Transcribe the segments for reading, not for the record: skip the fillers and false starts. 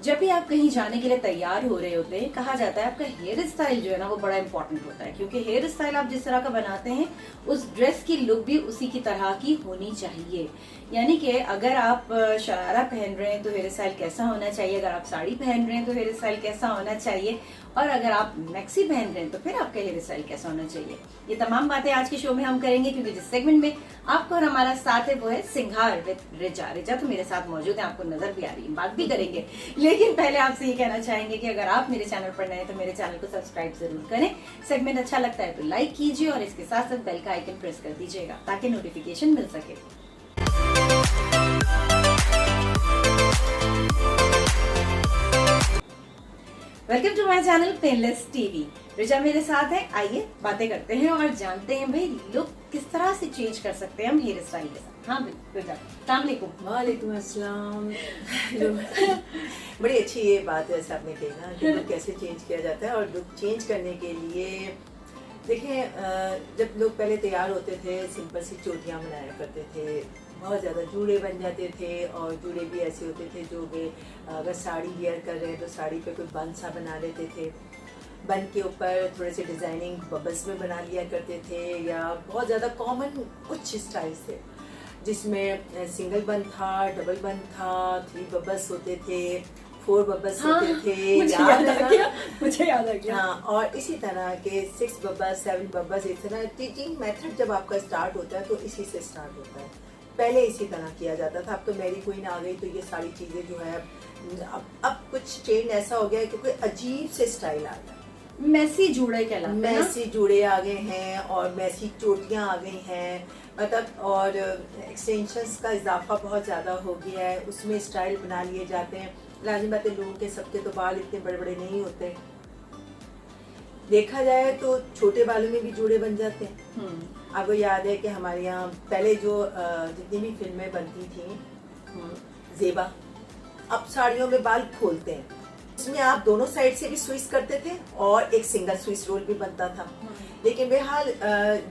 जब भी आप कहीं जाने के लिए तैयार हो रहे होते हैं, कहा जाता है आपका हेयर स्टाइल जो है ना वो बड़ा इंपॉर्टेंट होता है, क्योंकि हेयर स्टाइल आप जिस तरह का बनाते हैं उस ड्रेस की लुक भी उसी की तरह की होनी चाहिए। यानी कि अगर आप शरारा पहन रहे हैं तो हेयर स्टाइल कैसा होना चाहिए, अगर आप साड़ी पहन रहे हैं तो हेयर स्टाइल कैसा होना चाहिए, और अगर आप मैक्सी पहन रहे हैं तो फिर आपका हेयर स्टाइल कैसा होना चाहिए। ये तमाम बातें आज के शो में हम करेंगे, क्योंकि जिस सेगमेंट में आपको और हमारा साथ है वो है सिंगार विद रिचा। रिचा तो मेरे साथ मौजूद है, आपको नजर भी आ रही है, बात भी करेंगे, लेकिन पहले आपसे ये कहना चाहेंगे कि अगर आप मेरे चैनल पर नए हैं तो मेरे चैनल को सब्सक्राइब जरूर करें। सेगमेंट अच्छा लगता है तो लाइक कीजिए और इसके साथ साथ बेल का आइकन प्रेस कर दीजिएगा ताकि नोटिफिकेशन मिल सके। Welcome to my channel Painless TV. Richa मेरे साथ है, आइए बातें करते हैं और जानते हैं भाई लुक किस तरह से चेंज कर सकते हैं हम हेयर स्टाइल के साथ। हाँ रिचा, अस्सलाम वालेकुम। वालेकुम अस्सलाम। बड़ी अच्छी ये बात है जैसे आपने कही ना कि लुक कैसे चेंज किया जाता है। और लुक चेंज करने के लिए देखें, जब लोग पहले तैयार होते थे सिंपल सी चोटियाँ बनाया करते थे, बहुत ज़्यादा जूड़े बन जाते थे, और जूड़े भी ऐसे होते थे जो कि अगर साड़ी वेयर कर रहे हैं तो साड़ी पे कोई बन सा बना लेते थे, बन के ऊपर थोड़े से डिज़ाइनिंग बबल्स में बना लिया करते थे, या बहुत ज़्यादा कॉमन कुछ स्टाइल्स थे जिसमें सिंगल बन था, डबल बन था, 3 बबल्स होते थे, 4 बबल्स होते थे। मुझे याद आ गया। हाँ, और इसी तरह के 6 बबल्स, 7 बबल्स। इस तरह टीचिंग मेथड जब आपका स्टार्ट होता है तो इसी से स्टार्ट होता है। पहले इसी तरह किया जाता था। अब तो मैरी क्वीन आ गई तो ये सारी चीज़ें जो है अब कुछ ट्रेंड ऐसा हो गया है कि कोई अजीब से स्टाइल आ गया। मैसी जूड़े कहलाते हैं, मैसी जूड़े आ गए हैं और मैसी चोटियाँ आ गई हैं, मतलब, और एक्सटेंशंस का इजाफा बहुत ज़्यादा हो गया है, उसमें स्टाइल बना लिए जाते हैं। लाजिम बात है, लोगों के सबके तो बाल इतने बड़े बड़े नहीं होते, देखा जाए तो छोटे बालों में भी जूड़े बन जाते हैं। आपको याद है कि हमारे यहाँ पहले जो जितनी भी फिल्में बनती थी, ज़ेबा, अब साड़ियों में बाल खोलते हैं, इसमें आप दोनों साइड से भी स्विच करते थे और एक सिंगल स्विच रोल भी बनता था। लेकिन बहरहाल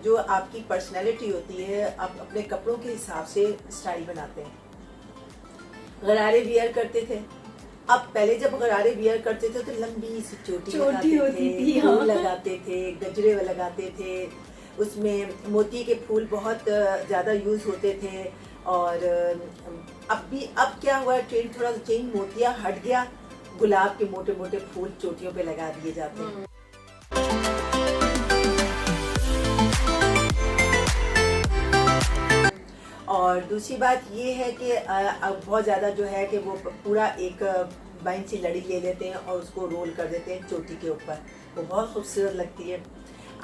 जो आपकी पर्सनैलिटी होती है, आप अपने कपड़ों के हिसाब से स्टाइल बनाते हैं। गरारे वियर करते थे, अब पहले जब गरारे वियर करते थे तो लंबी सी चोटी लगाते थे, फूल लगाते थे, गजरे लगाते थे, उसमें मोती के फूल बहुत ज़्यादा यूज़ होते थे। और अब क्या हुआ, ट्रेंड थोड़ा चेंज, मोतिया हट गया, गुलाब के मोटे मोटे फूल चोटियों पे लगा दिए जाते हैं। और दूसरी बात ये है कि अब बहुत ज़्यादा जो है कि वो पूरा एक बाइन सी लड़ी ले लेते हैं और उसको रोल कर देते हैं चोटी के ऊपर, वो बहुत खूबसूरत लगती है।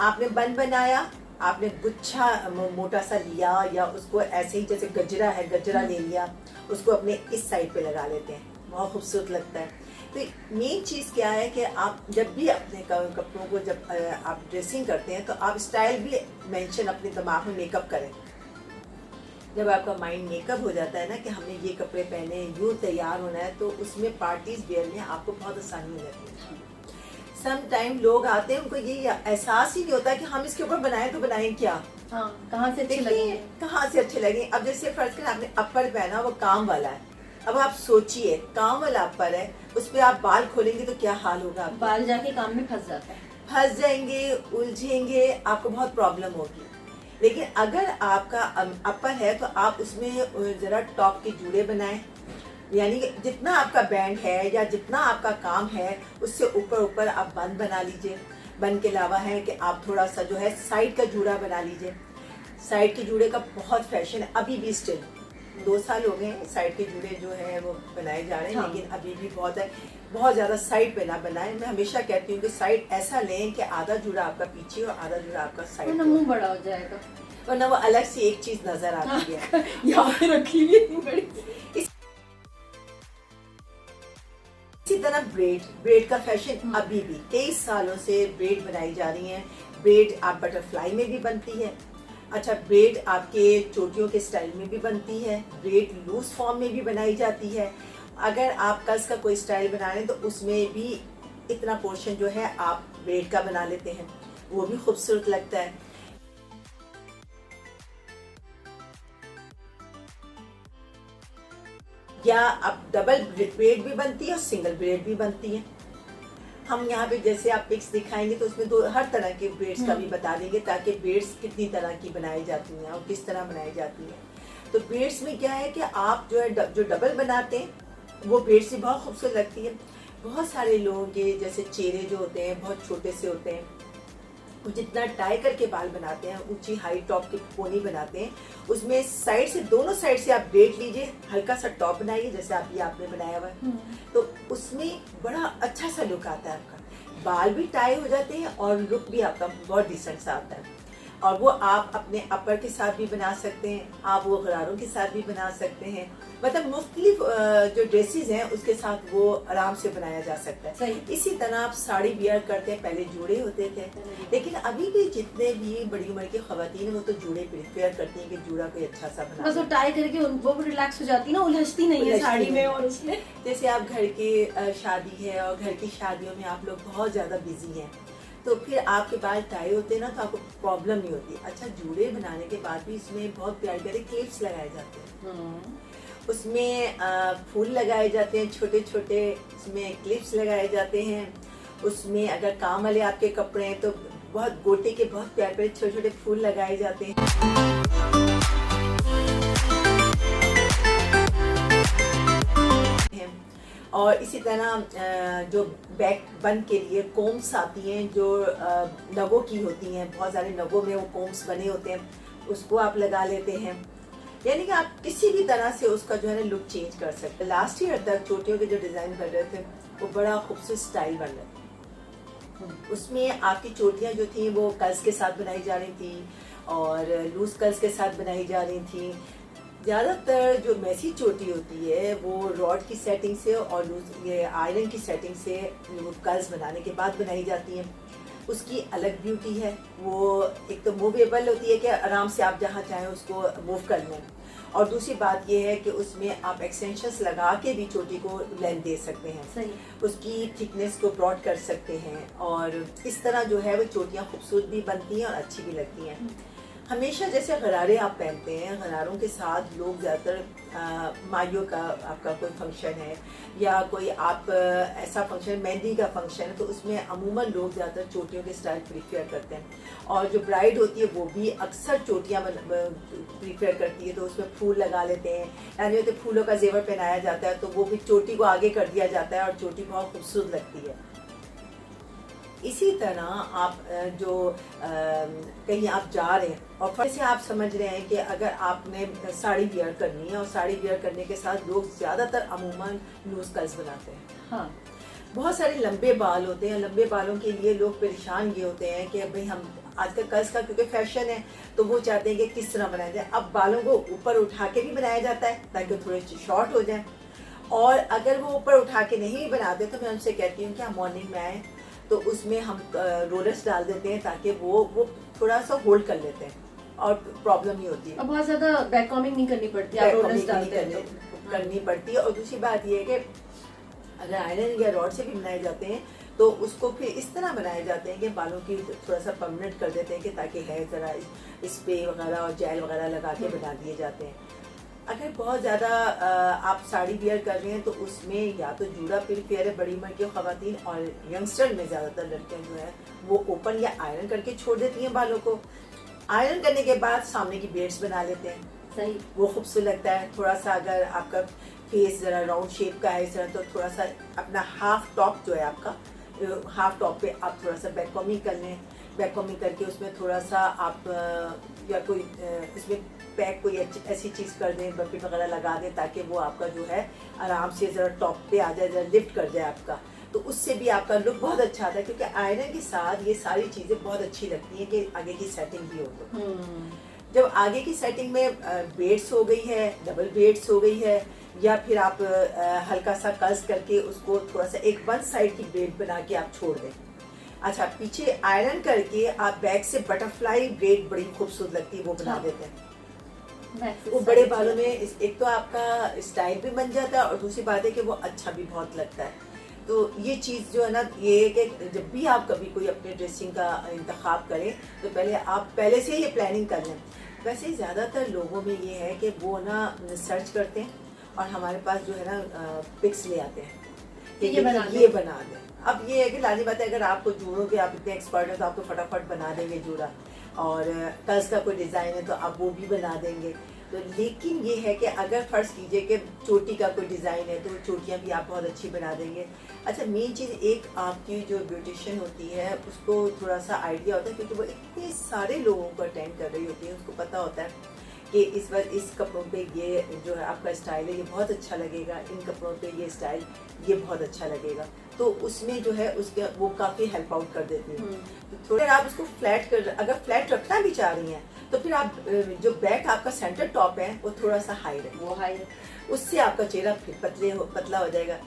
आपने बन बनाया, आपने गुच्छा मोटा सा लिया, या उसको ऐसे ही जैसे गजरा है, गजरा ले लिया, उसको अपने इस साइड पे लगा लेते हैं, बहुत खूबसूरत लगता है। तो मेन चीज़ क्या है कि आप जब भी अपने कपड़ों को जब आप ड्रेसिंग करते हैं तो आप स्टाइल भी मेंशन अपने दिमाग में मेकअप करें। जब आपका माइंड मेकअप हो जाता है ना कि हमने ये कपड़े पहने, यूँ तैयार होना है, तो उसमें पार्टीज वेयर में आपको बहुत आसानी हो जाती है। सम टाइम लोग आते हैं, उनको ये एहसास ही नहीं होता कि हम इसके ऊपर बनाएं तो बनाएं क्या, कहाँ से अच्छे लगेंगे, कहाँ से अच्छे लगे। अब जैसे फर्ज करें आपने अपर पहना, वो काम वाला है, अब आप सोचिए काम वाला अपर है, उस पर आप बाल खोलेंगे तो क्या हाल होगा, बाल जाके काम में फंस जाता है, फंस जाएंगे, उलझेंगे, आपको बहुत प्रॉब्लम होगी। लेकिन अगर आपका अपर है तो आप उसमें जरा टॉप के जूड़े बनाएं, यानी कि जितना आपका बैंड है या जितना आपका काम है उससे ऊपर ऊपर आप बन बना लीजिए। बन के अलावा है कि आप थोड़ा सा जो है साइड का जूड़ा बना लीजिए। साइड के जूड़े का बहुत फैशन है, अभी भी स्टिल 2 साल हो गए साइड के जूड़े जो है वो बनाए जा रहे हैं। हाँ। लेकिन अभी भी बहुत है, बहुत ज़्यादा साइड पे ना बनाएं। मैं हमेशा कहती हूँ कि साइड ऐसा लें कि आधा जूड़ा आपका पीछे और आधा जूड़ा आपका साइड, मुंह बड़ा हो जाएगा, वरना वो अलग से एक चीज नजर आती है। यहाँ पे रखी हुई बड़ी। इसी तरह ब्रेड का फैशन अभी भी कई सालों से ब्रेड बनाई जा रही है। ब्रेड आप बटरफ्लाई में भी बनती है, अच्छा ब्रेड आपके चोटियों के स्टाइल में भी बनती है, ब्रेड लूज फॉर्म में भी बनाई जाती है। अगर आप कस का कोई स्टाइल बना रहे हैं तो उसमें भी इतना पोर्शन जो है आप ब्रेड का बना लेते हैं, वो भी खूबसूरत लगता है। या अब डबल ब्रेड भी बनती है और सिंगल ब्रेड भी बनती है। हम यहाँ पे जैसे आप पिक्स दिखाएंगे तो उसमें हर तरह के ब्रेड्स का भी बता देंगे, ताकि ब्रेड्स कितनी तरह की बनाई जाती हैं और किस तरह बनाई जाती हैं। तो ब्रेड्स में क्या है कि आप जो है जो डबल बनाते हैं वो ब्रेड्स भी बहुत खूबसूरत लगती है। बहुत सारे लोगों के जैसे चेहरे जो होते हैं बहुत छोटे से होते हैं, वो जितना टाई करके बाल बनाते हैं, ऊंची हाई टॉप की पोनी बनाते हैं, उसमें साइड से दोनों साइड से आप ब्रेड लीजिए, हल्का सा टॉप बनाइए जैसे आप ये आपने बनाया हुआ है, तो उसमें बड़ा अच्छा सा लुक आता है आपका। बाल भी टाई हो जाते हैं और लुक भी आपका बहुत डिसेंट सा आता है। और वो आप अपने अपर के साथ भी बना सकते हैं, आप वो गरारों के साथ भी बना सकते हैं, मतलब मुख्तलिफ जो ड्रेसेस हैं उसके साथ वो आराम से बनाया जा सकता है। इसी तरह आप साड़ी वियर करते हैं, पहले जूड़े होते थे, लेकिन अभी भी जितने भी बड़ी उम्र की खवातीन हैं वो तो जूड़े प्रेफर करती हैं कि जूड़ा कोई अच्छा सा बना, बस वो टाई करके वो रिलैक्स हो जाती है ना, उलझती नहीं है साड़ी में। और उसमें जैसे आप घर की शादी है और घर की शादियों में आप लोग बहुत ज्यादा बिजी हैं, तो फिर आपके बाल टाई होते हैं ना, तो आपको प्रॉब्लम नहीं होती। अच्छा, जूड़े बनाने के बाद भी इसमें बहुत प्यारे प्यारे क्लिप्स लगाए जाते हैं, उसमें फूल लगाए जाते हैं छोटे छोटे, उसमें क्लिप्स लगाए जाते हैं। उसमें अगर काम वाले आपके कपड़े हैं तो बहुत गोटे के बहुत प्यारे प्यारे छोटे छोटे फूल लगाए जाते हैं। और इसी तरह जो बैक बन के लिए कोम्स आती हैं जो नगों की होती हैं, बहुत सारे नगों में वो कोम्स बने होते हैं, उसको आप लगा लेते हैं। यानी कि आप किसी भी तरह से उसका जो है ना लुक चेंज कर सकते हैं। लास्ट ईयर तक चोटियों के जो डिज़ाइन बन रहे थे वो बड़ा खूबसूरत स्टाइल बन रहे थे। उसमें आपकी चोटियाँ जो थी वो कर्ल्स के साथ बनाई जा रही थी और लूज कर्ल्स के साथ बनाई जा रही थी। ज़्यादातर जो मैसी चोटी होती है वो रॉड की सेटिंग से और ये आयरन की सेटिंग से कर्ल्स बनाने के बाद बनाई जाती हैं। उसकी अलग ब्यूटी है, वो एक तो मूवेबल होती है कि आराम से आप जहाँ चाहें उसको मूव कर लें, और दूसरी बात ये है कि उसमें आप एक्सटेंशंस लगा के भी चोटी को लेंथ दे सकते हैं, सही। उसकी थिकनेस को ब्रॉड कर सकते हैं, और इस तरह जो है वो चोटियाँ खूबसूरत भी बनती हैं और अच्छी भी लगती हैं। हमेशा जैसे गरारे आप पहनते हैं, गरारों के साथ लोग ज़्यादातर माइयों का आपका कोई फंक्शन है या कोई आप ऐसा फंक्शन, मेहंदी का फंक्शन है, तो उसमें अमूमन लोग ज़्यादातर चोटियों के स्टाइल प्रीफर करते हैं। और जो ब्राइड होती है वो भी अक्सर चोटियाँ प्रीफर करती है, तो उसमें फूल लगा लेते हैं, यानी तो फूलों का जेवर पहनाया जाता है, तो वो भी चोटी को आगे कर दिया जाता है और चोटी बहुत खूबसूरत लगती है। इसी तरह आप जो कहीं आप जा रहे हैं और फिर से आप समझ रहे हैं कि अगर आपने साड़ी वियर करनी है, और साड़ी वियर करने के साथ लोग ज़्यादातर अमूमन लूज कर्ल्स बनाते हैं। हाँ, बहुत सारे लंबे बाल होते हैं, लंबे बालों के लिए लोग परेशान ये होते हैं कि भाई हम आजकल कर्ल्स का क्योंकि फैशन है तो वो चाहते हैं कि किस तरह बनाया जाए। अब बालों को ऊपर उठा के भी बनाया जाता है ताकि थोड़े शॉर्ट हो जाए, और अगर वो ऊपर उठा के नहीं बनाते तो मैं उनसे कहती हूँ कि आप मॉर्निंग में आए तो उसमें हम रोलर्स डाल देते हैं ताकि वो थोड़ा सा होल्ड कर लेते हैं और प्रॉब्लम नहीं होती है। अब बहुत ज्यादा बैक कॉमिंग नहीं करनी पड़ती, आप रोलर्स डालते हैं करनी पड़ती है। और दूसरी बात ये है कि अगर आयरन या रॉड से भी बनाए जाते हैं तो उसको फिर इस तरह बनाए जाते हैं कि बालों की थोड़ा सा परमानेंट कर देते हैं कि ताकि है ज़रा स्प्रे वगैरह और जेल वगैरह लगा के बना दिए जाते हैं। अगर बहुत ज़्यादा आप साड़ी वियर कर रहे हैं तो उसमें या तो जूड़ा प्रीफर है बड़ी उम्र की खवातीन, और यंगस्टर में ज़्यादातर लड़कियां जो है वो ओपन या आयरन करके छोड़ देती हैं बालों को। आयरन करने के बाद सामने की ब्रेड्स बना लेते हैं, सही, वो खूबसूरत लगता है। थोड़ा सा अगर आपका फेस ज़रा राउंड शेप का है इस तरह, तो थोड़ा सा अपना हाफ टॉप जो है आपका, हाफ टॉप पे आप थोड़ा सा बैक कॉमिंग कर लें। बैक कॉमिंग करके उसमें थोड़ा सा आप या कोई इसमें पैक कोई ऐसी चीज़ कर दें, बकेट वगैरह लगा दें ताकि वो आपका जो है आराम से ज़रा टॉप पे आ जाए, ज़रा लिफ्ट कर जाए आपका, तो उससे भी आपका लुक बहुत अच्छा आता है। क्योंकि आयरन के साथ ये सारी चीज़ें बहुत अच्छी लगती हैं कि आगे की सेटिंग भी हो। तो जब आगे की सेटिंग में ब्रेड्स हो गई है, डबल ब्रेड्स हो गई है, या फिर आप हल्का सा कर्ल्स करके उसको थोड़ा सा एक वन साइड की ब्रेड बना के आप छोड़ दें। अच्छा, पीछे आयरन करके आप बैक से बटरफ्लाई ब्रेड बड़ी खूबसूरत लगती है वो बना देते हैं। वो बड़े बालों में एक तो आपका स्टाइल भी बन जाता है और दूसरी बात है कि वो अच्छा भी बहुत लगता है। तो ये चीज़ जो है ना, ये कि जब भी आप कभी कोई अपने ड्रेसिंग का इंतखाब करें तो पहले से ये प्लानिंग कर लें। वैसे ज़्यादातर लोगों में ये है कि वो ना सर्च करते हैं और हमारे पास जो है ना पिक्स ले आते हैं कि ये बना दें। अब ये है कि लाजी बात है, अगर आपको जूड़ों के आप इतने एक्सपर्ट हैं तो आप तो फटाफट बना देंगे जूड़ा, और कर्ज का कोई डिज़ाइन है तो आप वो भी बना देंगे। तो लेकिन ये है कि अगर फर्ज कीजिए कि चोटी का कोई डिज़ाइन है तो वो चोटियाँ भी आप बहुत अच्छी बना देंगे। अच्छा, मेन चीज़ एक आपकी जो ब्यूटिशियन होती है उसको थोड़ा सा आइडिया होता है, क्योंकि वो इतने सारे लोगों को अटेंड कर रही होती है, उसको पता होता है कि इस बार इस कपड़ों पे ये जो है आपका स्टाइल है ये बहुत अच्छा लगेगा, इन कपड़ों पे ये स्टाइल ये बहुत अच्छा लगेगा। तो उसमें जो है उसके वो काफ़ी हेल्प आउट कर देती है। तो थोड़ा आप उसको फ्लैट अगर फ्लैट रखना भी चाह रही हैं तो फिर आप जो बैक आपका सेंटर टॉप है वो थोड़ा सा हाई रखें, वो हाई, उससे आपका चेहरा फिर पतला हो जाएगा।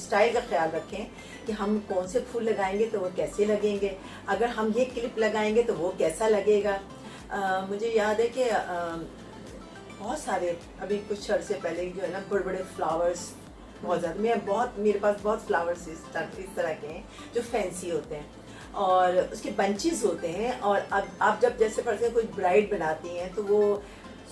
स्टाइल का ख्याल रखें कि हम कौन से फूल लगाएंगे तो वो कैसे लगेंगे, अगर हम ये क्लिप लगाएंगे तो वो कैसा लगेगा। मुझे याद है कि बहुत सारे अभी कुछ अर्से पहले जो है ना बड़े बड़े फ्लावर्स बहुत ज़्यादा मेरे पास बहुत फ्लावर्स इस तरह के हैं जो फैंसी होते हैं और उसके बंचेस होते हैं। और अब आप जब जैसे फर्ज कोई ब्राइड बनाती हैं तो वो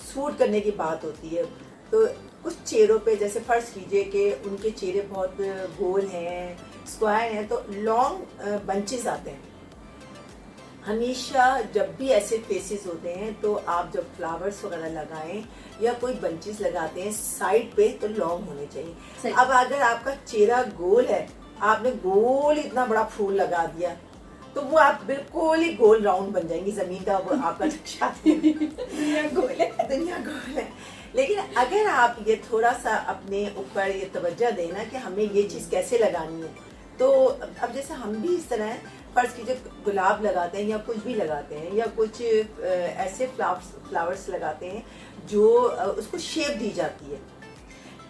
सूट करने की बात होती है, तो कुछ चेहरों पे जैसे फर्ज कीजिए कि उनके चेहरे बहुत गोल हैं, स्क्वायर हैं, तो लॉन्ग बंचेस आते हैं। हमेशा जब भी ऐसे फेसेस होते हैं तो आप जब फ्लावर्स वगैरह लगाएं या कोई बंचेस लगाते हैं साइड पे तो लॉन्ग होने चाहिए। अब अगर आपका चेहरा गोल है, आपने गोल इतना बड़ा फूल लगा दिया तो वो आप बिल्कुल ही गोल राउंड बन जाएंगी, जमीन का वो आपका नक्शा दुनिया गोल है। दुनिया गोल है। लेकिन अगर आप ये थोड़ा सा अपने ऊपर ये तवज्जो देना कि हमें ये चीज़ कैसे लगानी है, तो अब जैसे हम भी इस तरह फर्ज कीजिए गुलाब लगाते हैं या कुछ भी लगाते हैं या कुछ ऐसे फ्लावर्स लगाते हैं जो उसको शेप दी जाती है।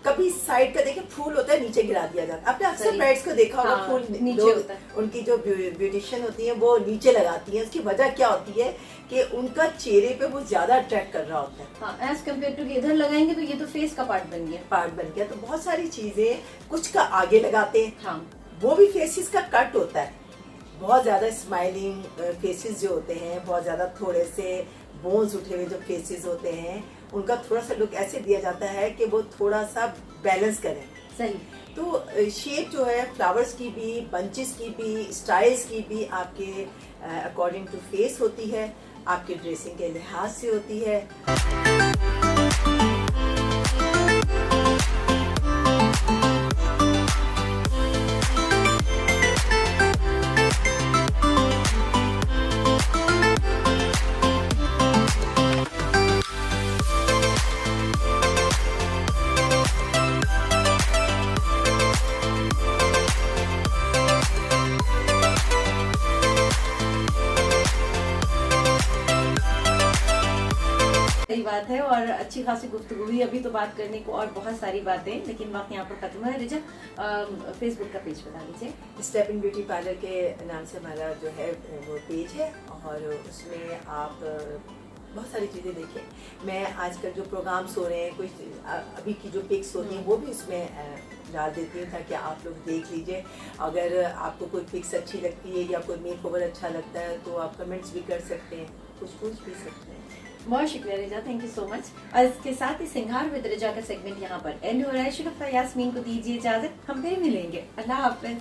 कभी साइड का देखिए फूल होता है नीचे गिरा दिया जाता है, आपने अक्सर ब्राइड्स को देखा होगा। हाँ, फूल नीचे होता है। उनकी जो ब्यूटिशियन होती है वो नीचे लगाती है। उसकी वजह क्या होती है कि उनका चेहरे पे वो ज्यादा अट्रैक्ट कर रहा होता है। हाँ, एज कम्पेयर टू इधर लगाएंगे तो ये तो फेस का पार्ट बन गया। तो बहुत सारी चीजें कुछ का आगे लगाते हैं, हाँ, वो भी फेसेस का कट होता है। बहुत ज्यादा स्माइलिंग फेसेस जो होते हैं, बहुत ज्यादा थोड़े से बोन्स उठे हुए जो फेसेस होते हैं, उनका थोड़ा सा लुक ऐसे दिया जाता है कि वो थोड़ा सा बैलेंस करें। सही। तो शेप जो है फ्लावर्स की भी, बंचेस की भी, स्टाइल्स की भी आपके अकॉर्डिंग टू फेस होती है, आपके ड्रेसिंग के लिहाज से होती है। सही बात है और अच्छी खासी गुफ्तगू हुई। अभी तो बात करने को और बहुत सारी बातें, लेकिन वक्त यहाँ पर खत्म है। रिचा, फेसबुक का पेज बता दीजिए। स्टेप इन ब्यूटी पार्लर के नाम से हमारा जो है वो पेज है और उसमें आप बहुत सारी चीज़ें देखें। मैं आजकल जो प्रोग्राम्स हो रहे हैं, कुछ अभी की जो पिक्स होती हैं वो भी उसमें डाल देती हूँ ताकि आप लोग देख लीजिए। अगर आपको कोई पिक्स अच्छी लगती है या कोई मेक ओवर अच्छा लगता है तो आप कमेंट्स भी कर सकते हैं, कुछ पूछ भी सकते हैं। बहुत शुक्रिया रिजा, थैंक यू सो मच। और इसके साथ ही सिंगार विद रिजा का सेगमेंट यहाँ पर एंड हो रहा है। शुक्रिया यास्मीन को दीजिए इजाजत, हम फिर मिलेंगे। अल्लाह हाफिज।